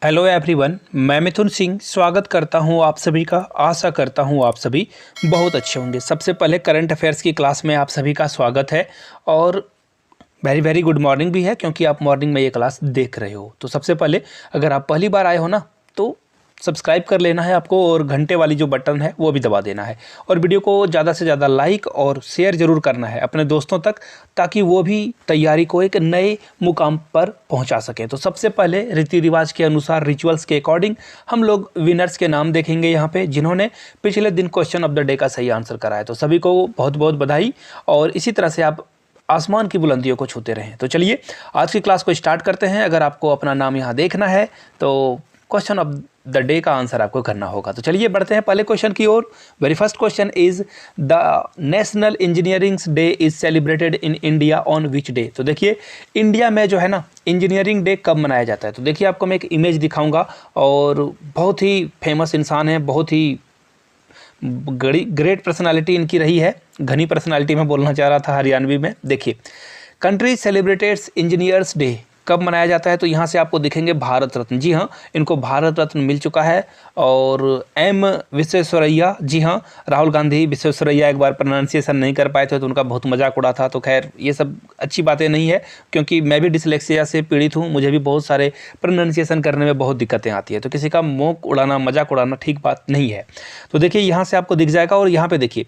Hello everyone, मैं मिथुन सिंह स्वागत करता हूं आप सभी का। आशा करता हूं आप सभी बहुत अच्छे होंगे। सबसे पहले करंट अफेयर्स की क्लास में आप सभी का स्वागत है और वेरी वेरी गुड मॉर्निंग भी है, क्योंकि आप मॉर्निंग में ये क्लास देख रहे हो। तो सबसे पहले अगर आप पहली बार आए हो ना, तो सब्सक्राइब कर लेना है आपको और घंटे वाली जो बटन है वो भी दबा देना है और वीडियो को ज़्यादा से ज़्यादा लाइक और शेयर ज़रूर करना है अपने दोस्तों तक, ताकि वो भी तैयारी को एक नए मुकाम पर पहुंचा सकें। तो सबसे पहले रीति रिवाज के अनुसार, रिचुअल्स के अकॉर्डिंग हम लोग विनर्स के नाम देखेंगे यहाँ पे, जिन्होंने पिछले दिन क्वेश्चन ऑफ द डे का सही आंसर कराया। तो सभी को बहुत बहुत बधाई और इसी तरह से आप आसमान की बुलंदियों को छूते रहें। तो चलिए आज की क्लास को स्टार्ट करते हैं। अगर आपको अपना नाम यहाँ देखना है तो क्वेश्चन ऑफ द डे का आंसर आपको करना होगा। तो चलिए बढ़ते हैं पहले क्वेश्चन की ओर। Very first question is the national engineering day is celebrated in India on which day. तो देखिए इंडिया में जो है ना इंजीनियरिंग डे कब मनाया जाता है। तो देखिए आपको मैं एक इमेज दिखाऊंगा और बहुत ही फेमस इंसान है, बहुत ही ग्रेट पर्सनालिटी इनकी रही है। घनी पर्सनालिटी में बोलना चाह रहा था हरियाणवी में। देखिए कंट्री सेलिब्रेटेड्स इंजीनियर्स डे कब मनाया जाता है। तो यहाँ से आपको दिखेंगे भारत रत्न। जी हाँ, इनको भारत रत्न मिल चुका है। और एम विश्वेश्वरैया, जी हाँ, राहुल गांधी विश्वेश्वरैया एक बार प्रोनाउंसिएशन नहीं कर पाए थे तो उनका बहुत मजाक उड़ा था। तो खैर ये सब अच्छी बातें नहीं है, क्योंकि मैं भी डिसलेक्सिया से पीड़ित हूँ, मुझे भी बहुत सारे प्रोनाउंसिएशन करने में बहुत दिक्कतें आती है। तो किसी का मौक उड़ाना, मजाक उड़ाना ठीक बात नहीं है। तो देखिए यहाँ से आपको दिख जाएगा और यहाँ पे देखिए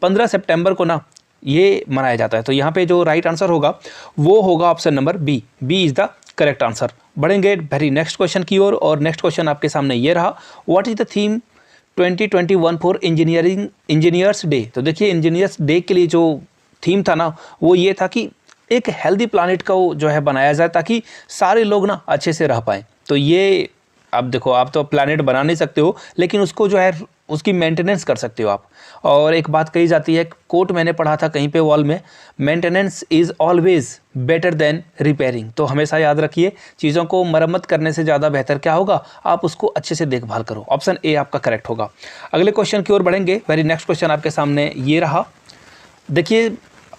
15 सितंबर को ना ये मनाया जाता है। तो यहाँ पे जो राइट आंसर होगा वो होगा option number B. B is the correct answer. बढ़ेंगे वेरी नेक्स्ट क्वेश्चन की ओर और नेक्स्ट क्वेश्चन आपके सामने ये रहा, what is the theme 2021 for engineers day. तो देखिए इंजीनियर्स डे के लिए जो थीम था ना वो ये था कि एक हेल्दी प्लानिट को जो है बनाया जाए, ताकि सारे लोग ना अच्छे से रह पाएँ। तो ये अब देखो, आप तो प्लैनेट बना नहीं सकते हो, लेकिन उसको जो है उसकी मेंटेनेंस कर सकते हो आप। और एक बात कही जाती है, कोट मैंने पढ़ा था कहीं पे वॉल में, maintenance is always better than repairing. तो हमेशा याद रखिए, चीज़ों को मरम्मत करने से ज़्यादा बेहतर क्या होगा, आप उसको अच्छे से देखभाल करो। ऑप्शन ए आपका करेक्ट होगा। अगले क्वेश्चन की ओर बढ़ेंगे। वेरी नेक्स्ट क्वेश्चन आपके सामने ये रहा। देखिए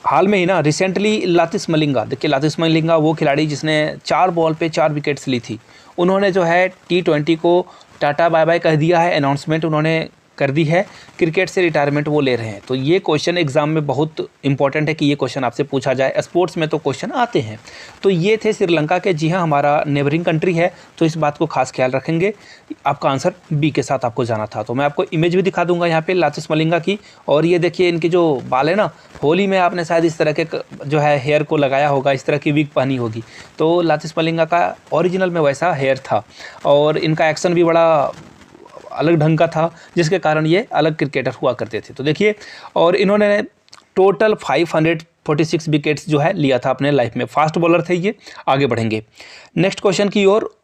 हाल में ही ना रिसेंटली लातिश मलिंगा, देखिए लातिश मलिंगा वो खिलाड़ी जिसने 4 बॉल पे 4 विकेट्स ली थी, उन्होंने जो है T20 को टाटा बाय बाय कह दिया है। अनाउंसमेंट उन्होंने कर दी है, क्रिकेट से रिटायरमेंट वो ले रहे हैं। तो ये क्वेश्चन एग्जाम में बहुत इंपॉर्टेंट है कि ये क्वेश्चन आपसे पूछा जाए। स्पोर्ट्स में तो क्वेश्चन आते हैं। तो ये थे श्रीलंका के। जी हाँ, हमारा नेबरिंग कंट्री है, तो इस बात को खास ख्याल रखेंगे। आपका आंसर बी के साथ आपको जाना था। तो मैं आपको इमेज भी दिखा दूंगा यहाँ पे लातिश मलिंगा की। और ये देखिए इनकी जो बाल है ना, होली में आपने शायद इस तरह के जो है हेयर को लगाया होगा, इस तरह की विग पहनी होगी। तो लातिश मलिंगा का ओरिजिनल में वैसा हेयर था और इनका एक्शन भी बड़ा अलग ढंग का था, जिसके कारण ये अलग क्रिकेटर हुआ करते थे। तो देखिए, और इन्होंने टोटल 546 विकेट्स जो है लिया था अपने लाइफ में। फास्ट बॉलर थे ये। आगे बढ़ेंगे नेक्स्ट क्वेश्चन की ओर।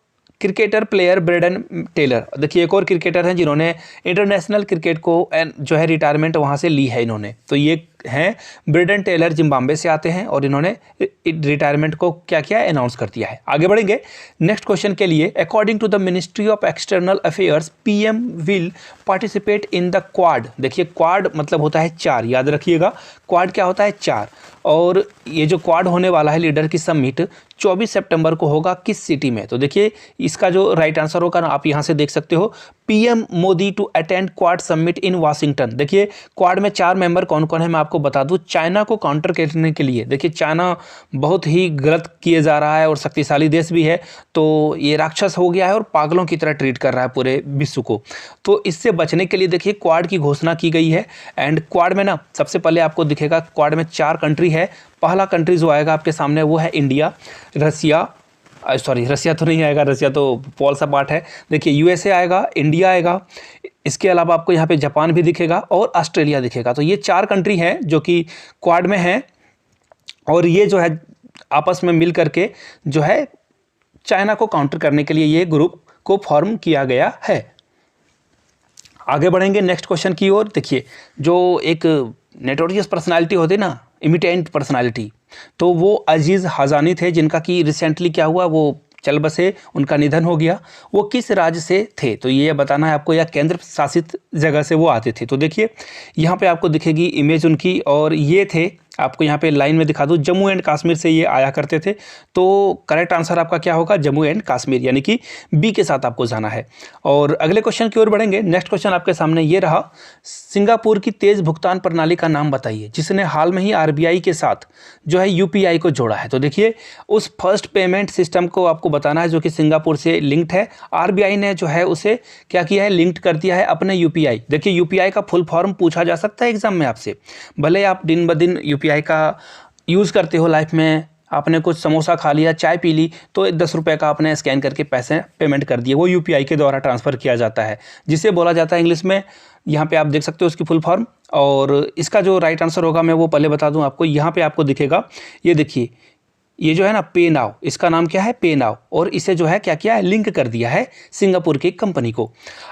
क्रिकेटर प्लेयर ब्रेंडन टेलर, देखिए एक और क्रिकेटर हैं जिन्होंने इंटरनेशनल क्रिकेट को जो है रिटायरमेंट वहाँ से ली है इन्होंने। तो ये हैं ब्रेंडन टेलर, जिम्बाब्वे से आते हैं और इन्होंने रिटायरमेंट को क्या किया, अनाउंस कर दिया है। आगे बढ़ेंगे नेक्स्ट क्वेश्चन के लिए। According to the ministry of external affairs, PM will participate in the quad. देखिए क्वाड मतलब होता है 4, याद रखिएगा। क्वाड क्या होता है, 4। और ये जो क्वाड होने वाला है लीडर की समिट 24 सितंबर को होगा किस सिटी में। तो देखिए इसका जो राइट आंसर होगा ना, आप यहाँ से देख सकते हो, PM Modi to attend quad summit in Washington. देखिए क्वाड में 4 मेंबर कौन कौन है मैं आपको बता दूं। चाइना को काउंटर करने के लिए, देखिए चाइना बहुत ही गलत किए जा रहा है और शक्तिशाली देश भी है, तो ये राक्षस हो गया है और पागलों की तरह ट्रीट कर रहा है पूरे विश्व को। तो इससे बचने के लिए देखिए क्वाड की घोषणा की गई है। एंड क्वाड में ना सबसे पहले आपको दिखेगा, क्वाड में 4 कंट्री है। पहला कंट्री जो आएगा आपके सामने वो है इंडिया, रसिया तो नहीं आएगा, रसिया तो पॉल सा पार्ट है। देखिए यूएसए आएगा, इंडिया आएगा, इसके अलावा आपको यहाँ पे जापान भी दिखेगा और ऑस्ट्रेलिया दिखेगा। तो ये 4 कंट्री हैं जो कि क्वाड में हैं और ये जो है आपस में मिल करके जो है चाइना को काउंटर करने के लिए ये ग्रुप को फॉर्म किया गया है। आगे बढ़ेंगे नेक्स्ट क्वेश्चन की ओर। देखिए जो एक नोटोरियस पर्सनालिटी होती है ना, इमिटेंट पर्सनालिटी, तो वो अजीज़ हजानी थे, जिनका कि रिसेंटली क्या हुआ, वो चल बसे, उनका निधन हो गया। वो किस राज्य से थे, तो ये बताना है आपको, या केंद्र शासित जगह से वो आते थे। तो देखिए यहाँ पे आपको दिखेगी इमेज उनकी, और ये थे आपको यहाँ पे लाइन में दिखा दूँ, जम्मू एंड कश्मीर से ये आया करते थे। तो करेक्ट आंसर आपका क्या होगा, जम्मू एंड कश्मीर, यानी कि बी के साथ आपको जाना है। और अगले क्वेश्चन की ओर बढ़ेंगे। नेक्स्ट क्वेश्चन आपके सामने ये रहा, सिंगापुर की तेज भुगतान प्रणाली का नाम बताइए जिसने हाल में ही आरबीआई के साथ जो है यूपीआई को जोड़ा है। तो देखिए, उस फर्स्ट पेमेंट सिस्टम को आपको बताना है जो कि सिंगापुर से लिंक्ड है। आरबीआई ने जो है उसे क्या किया है, लिंक्ड कर दिया है अपने यूपीआई। देखिए, यूपीआई का फुल फॉर्म पूछा जा सकता है एग्जाम में आपसे, भले आप दिन ब दिन यूपीआई का यूज़ करते हो लाइफ में, आपने कुछ समोसा खा लिया, चाय पी ली, तो 10 रुपये का आपने स्कैन करके पैसे पेमेंट कर दिए, वो यूपीआई के द्वारा ट्रांसफ़र किया जाता है, जिसे बोला जाता है इंग्लिश में, यहाँ पे आप देख सकते हो उसकी फुल फॉर्म। और इसका जो राइट आंसर होगा मैं वो पहले बता दूं आपको, यहाँ पे आपको दिखेगा, ये देखिए, ये जो है ना पे नाउ, इसका नाम क्या है, पे नाउ, और इसे जो है क्या किया है, लिंक कर दिया है सिंगापुर की कंपनी को।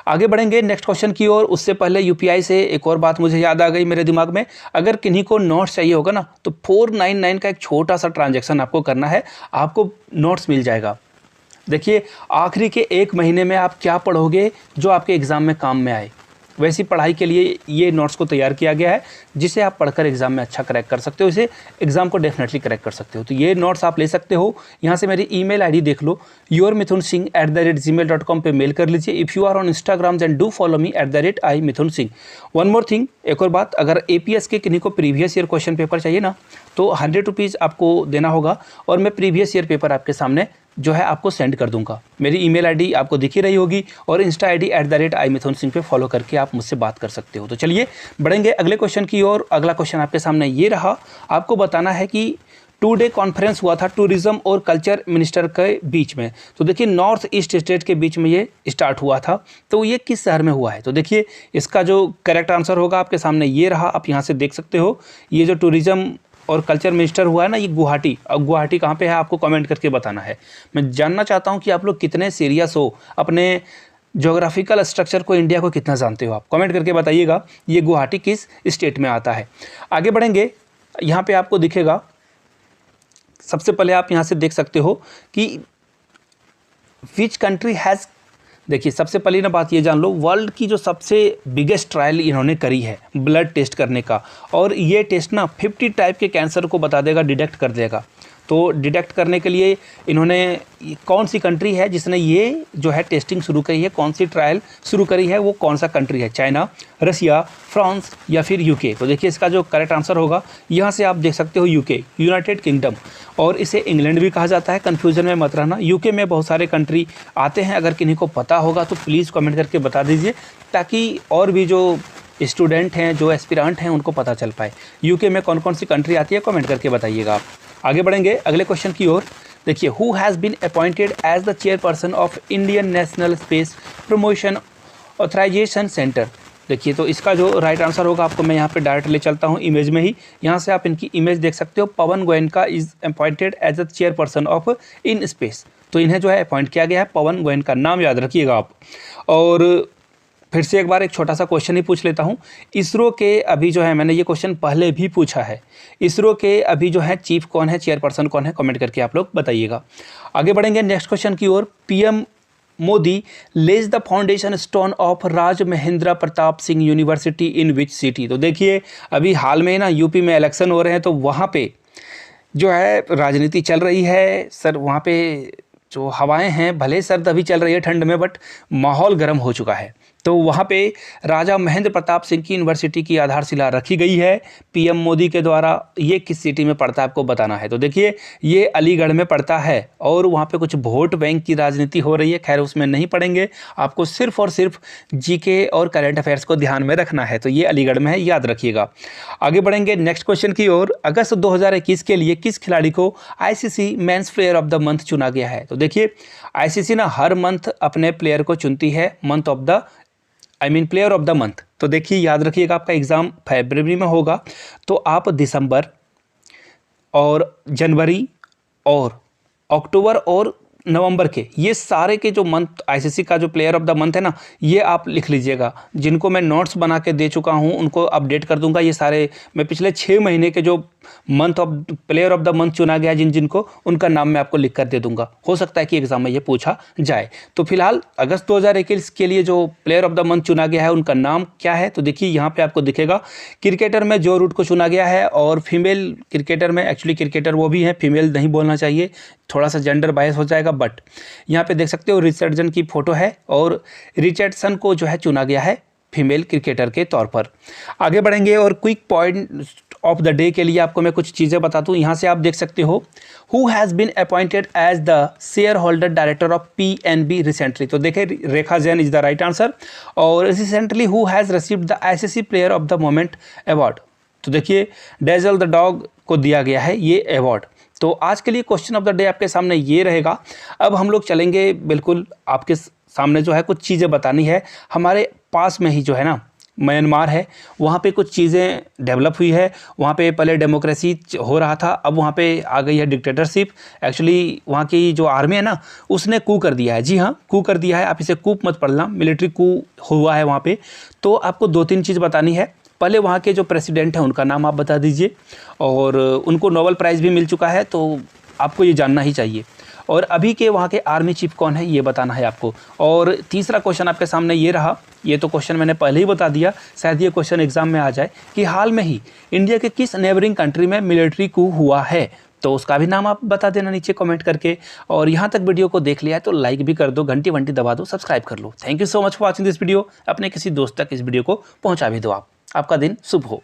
आगे बढ़ेंगे नेक्स्ट क्वेश्चन की ओर। उससे पहले यूपीआई से एक और बात मुझे याद आ गई मेरे दिमाग में, अगर किन्हीं को नोट्स चाहिए होगा ना तो 499 का एक छोटा सा ट्रांजेक्शन आपको करना है, आपको नोट्स मिल जाएगा। देखिए, आखिरी के 1 महीने में आप क्या पढ़ोगे जो आपके एग्ज़ाम में काम में आए, वैसी पढ़ाई के लिए ये नोट्स को तैयार किया गया है, जिसे आप पढ़कर एग्जाम में अच्छा क्रैक कर सकते हो, इसे एग्जाम को डेफिनेटली क्रैक कर सकते हो। तो ये नोट्स आप ले सकते हो, यहाँ से मेरी ईमेल आईडी देख लो, yourmithunsingh@gmail.com पे मेल कर लीजिए। If you are on Instagram then do follow me @imithunsingh। One more thing, एक और बात, अगर एपीएस के किन्हीं को प्रीवियस ईयर क्वेश्चन पेपर चाहिए ना तो 100 रुपीज़ आपको देना होगा, और मैं प्रीवियस ईयर पेपर आपके सामने जो है आपको सेंड कर दूंगा। मेरी ईमेल आईडी आपको दिख ही रही होगी, और इंस्टा आईडी @imithunsingh पे फॉलो करके आप मुझसे बात कर सकते हो। तो चलिए बढ़ेंगे अगले क्वेश्चन की ओर। अगला क्वेश्चन आपके सामने ये रहा, आपको बताना है कि 2 डे कॉन्फ्रेंस हुआ था टूरिज्म और कल्चर मिनिस्टर के बीच में। तो देखिए, नॉर्थ ईस्ट स्टेट के बीच में ये स्टार्ट हुआ था, तो ये किस शहर में हुआ है। तो देखिए, इसका जो करेक्ट आंसर होगा आपके सामने ये रहा, आप यहाँ से देख सकते हो, ये जो टूरिज्म और कल्चर मिनिस्टर हुआ है ना, ये गुवाहाटी। अब गुवाहाटी कहाँ पे है आपको कमेंट करके बताना है। मैं जानना चाहता हूँ कि आप लोग कितने सीरियस हो, अपने ज्योग्राफिकल स्ट्रक्चर को, इंडिया को कितना जानते हो, आप कमेंट करके बताइएगा ये गुवाहाटी किस स्टेट में आता है। आगे बढ़ेंगे, यहाँ पे आपको दिखेगा, सबसे पहले आप यहाँ से देख सकते हो कि विच कंट्री हैज़, देखिए सबसे पहली ना बात ये जान लो, वर्ल्ड की जो सबसे बिगेस्ट ट्रायल इन्होंने करी है ब्लड टेस्ट करने का, और ये टेस्ट ना 50 टाइप के कैंसर को बता देगा, डिटेक्ट कर देगा। तो डिटेक्ट करने के लिए इन्होंने, कौन सी कंट्री है जिसने ये जो है टेस्टिंग शुरू करी है, कौन सी ट्रायल शुरू करी है, वो कौन सा कंट्री है, चाइना, रसिया, फ्रांस या फिर यूके। तो देखिए, इसका जो करेक्ट आंसर होगा, यहाँ से आप देख सकते हो यूके, यूनाइटेड किंगडम, और इसे इंग्लैंड भी कहा जाता है, कन्फ्यूजन में मत रहना। यूके में बहुत सारे कंट्री आते हैं, अगर किन्हीं को पता होगा तो प्लीज़ कमेंट करके बता दीजिए, ताकि और भी जो स्टूडेंट हैं, जो एस्पिरेंट हैं, उनको पता चल पाए यूके में कौन कौन सी कंट्री आती है, कमेंट करके बताइएगा आप। आगे बढ़ेंगे अगले क्वेश्चन की ओर। देखिए, who has been appointed as the chairperson of Indian National Space Promotion Authorisation Centre. देखिए, तो इसका जो राइट आंसर होगा, आपको मैं यहाँ पे डायरेक्ट ले चलता हूँ इमेज में ही, यहाँ से आप इनकी इमेज देख सकते हो। Pawan Goenka is appointed as the chairperson of in space. तो इन्हें जो है अपॉइंट किया गया है, पवन गोयनका, नाम याद रखिएगा आप। और फिर से एक बार एक छोटा सा क्वेश्चन ही पूछ लेता हूँ, इसरो के अभी जो है, मैंने ये क्वेश्चन पहले भी पूछा है, इसरो के अभी जो है चीफ कौन है, चेयरपर्सन कौन है, कमेंट करके आप लोग बताइएगा। आगे बढ़ेंगे नेक्स्ट क्वेश्चन की ओर। PM Modi lays the foundation stone of Raja Mahendra Pratap Singh university in which city. तो देखिए, अभी हाल में ना यूपी में इलेक्शन हो रहे हैं, तो वहाँ पे जो है राजनीति चल रही है सर, वहाँ पे जो हवाएं हैं, भले सर्द अभी चल रही है ठंड में, बट माहौल गर्म हो चुका है। तो वहाँ पे राजा महेंद्र प्रताप सिंह की यूनिवर्सिटी की आधारशिला रखी गई है पीएम मोदी के द्वारा। ये किस सिटी में पड़ता है आपको बताना है। तो देखिए, ये अलीगढ़ में पड़ता है, और वहाँ पे कुछ वोट बैंक की राजनीति हो रही है, खैर उसमें नहीं पड़ेंगे, आपको सिर्फ और सिर्फ जीके और करंट अफेयर्स को ध्यान में रखना है। तो ये अलीगढ़ में है, याद रखिएगा। आगे बढ़ेंगे नेक्स्ट क्वेश्चन की ओर। अगस्त 2021 के लिए किस खिलाड़ी को ICC men's player of the month चुना गया है। तो देखिए, आईसीसी ना हर मंथ अपने प्लेयर को चुनती है, month of the player of the month. तो देखिए, याद रखिएगा, आपका एग्ज़ाम फरवरी में होगा, तो आप दिसंबर और जनवरी और अक्टूबर और नवंबर के, ये सारे के जो मंथ आईसीसी का जो प्लेयर ऑफ द मंथ है ना, ये आप लिख लीजिएगा। जिनको मैं नोट्स बना के दे चुका हूँ उनको अपडेट कर दूंगा। ये सारे मैं पिछले 6 महीने के जो month of player of the month चुना गया जिनको, उनका नाम मैं आपको लिख कर दे दूंगा। हो सकता है कि एग्जाम में ये पूछा जाए। तो फिलहाल अगस्त 2021 के लिए जो प्लेयर ऑफ द मंथ चुना गया है उनका नाम क्या है, तो देखिए यहाँ पे आपको दिखेगा। क्रिकेटर में जो रूट को चुना गया है, और फीमेल क्रिकेटर में, एक्चुअली क्रिकेटर वो भी है, फीमेल नहीं बोलना चाहिए, थोड़ा सा जेंडर बायस हो जाएगा, बट यहाँ पे देख सकते हो रिचर्डसन की फोटो है, और रिचर्डसन को जो है चुना गया है फीमेल क्रिकेटर के तौर पर। आगे बढ़ेंगे और quick point of the day के लिए आपको मैं कुछ चीज़ें बता दूं। यहाँ से आप देख सकते हो, who has been appointed as the shareholder director of PNB recently. तो देखें, Rekha Jain is the right answer. और recently who has received the ICC player of the moment award. तो देखिए, डेजल द डॉग को दिया गया है ये अवार्ड। तो आज के लिए क्वेश्चन ऑफ द डे आपके सामने ये रहेगा। अब हम लोग चलेंगे, बिल्कुल आपके सामने जो है कुछ चीज़ें बतानी है। हमारे पास में ही जो है ना म्यांमार है, वहाँ पे कुछ चीज़ें डेवलप हुई है। वहाँ पे पहले डेमोक्रेसी हो रहा था, अब वहाँ पे आ गई है डिक्टेटरशिप। एक्चुअली वहाँ की जो आर्मी है ना, उसने कू कर दिया है। जी हाँ, कू कर दिया है। आप इसे कूप मत पढ़ना, मिलिट्री कू हुआ है वहाँ पे। तो आपको 2-3 चीज़ बतानी है। पहले वहाँ के जो प्रेसिडेंट हैं उनका नाम आप बता दीजिए, और उनको नोबेल प्राइज़ भी मिल चुका है, तो आपको ये जानना ही चाहिए। और अभी के वहाँ के आर्मी चीफ कौन है ये बताना है आपको। और तीसरा क्वेश्चन आपके सामने ये रहा, ये तो क्वेश्चन मैंने पहले ही बता दिया, शायद ये क्वेश्चन एग्जाम में आ जाए, कि हाल में ही इंडिया के किस नेबरिंग कंट्री में मिलिट्री कू हुआ है, तो उसका भी नाम आप बता देना नीचे कमेंट करके। और यहाँ तक वीडियो को देख लिया है तो लाइक भी कर दो, घंटी वंटी दबा दो, सब्सक्राइब कर लो। Thank you so much for watching this video. अपने किसी दोस्त तक इस वीडियो को पहुँचा भी दो। आपका दिन शुभ हो।